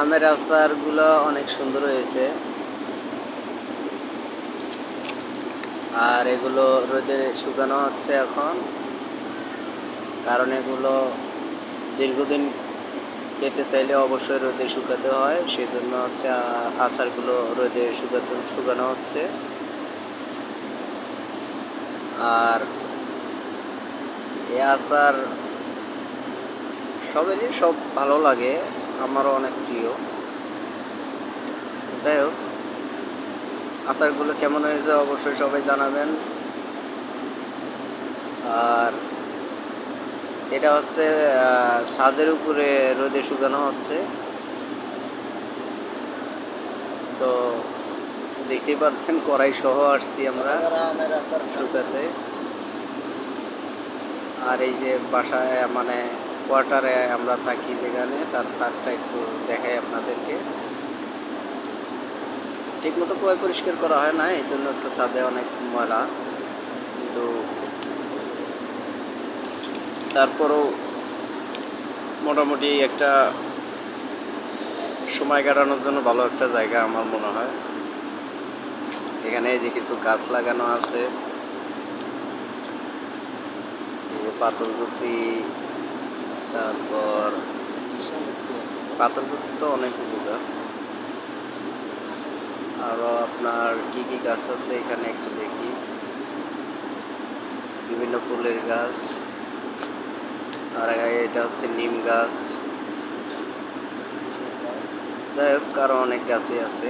আমের আচারগুলো অনেক সুন্দর হয়েছে। আর এগুলো রোদে শুকানো হচ্ছে এখন, কারণ এগুলো দীর্ঘদিন খেতে চাইলে অবশ্যই রোদে শুকাতে হয়। সেজন্য হচ্ছে আচারগুলো রোদে শুকানো হচ্ছে। আর এই আচার সবেরই সব ভালো লাগে, আমারও অনেক প্রিয়। যাই হোক, আচারগুলো কেমন হয়েছে অবশ্যই সবাই জানাবেন। আর এটা হচ্ছে ছাদের উপরে রোদে শুকানো হচ্ছে। তো দেখতেই পাচ্ছেন কড়াই সহ আসছি আমরা শুকাতে। আর এই যে বাসায় মানে কোয়ার্টারে আমরা থাকি যেখানে, তার ছাদটা একটু দেখাই আপনাদেরকে। ঠিকমতো পরিষ্কার করা হয় না, এই জন্য একটু ছাদে অনেক ময়লা, কিন্তু তারপরও মোটামুটি একটা সময় কাটানোর জন্য ভালো একটা জায়গা আমার মনে হয়। এখানে যে কিছু গাছ লাগানো আছে, পাথরকুচি, তারপর পাথরকুচি তো অনেক উপকার। আরও আপনার কি কি গাছ আছে এখানে একটু দেখি। বিভিন্ন ফুলের গাছ, আর এটা হচ্ছে নিম গাছ। যাই হোক, আরও অনেক গাছই আছে।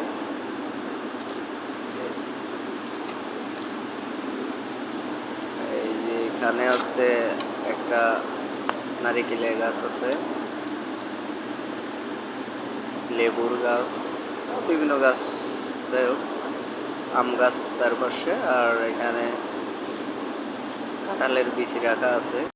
এই যে এখানে হচ্ছে একটা নারিকেলের গাছ আছে, লেবুর গাছ, বিভিন্ন গাছ। যাই হোক, আম গাছ চারপাশে, আর এখানে কাঁঠালের বিচি রাখা আছে।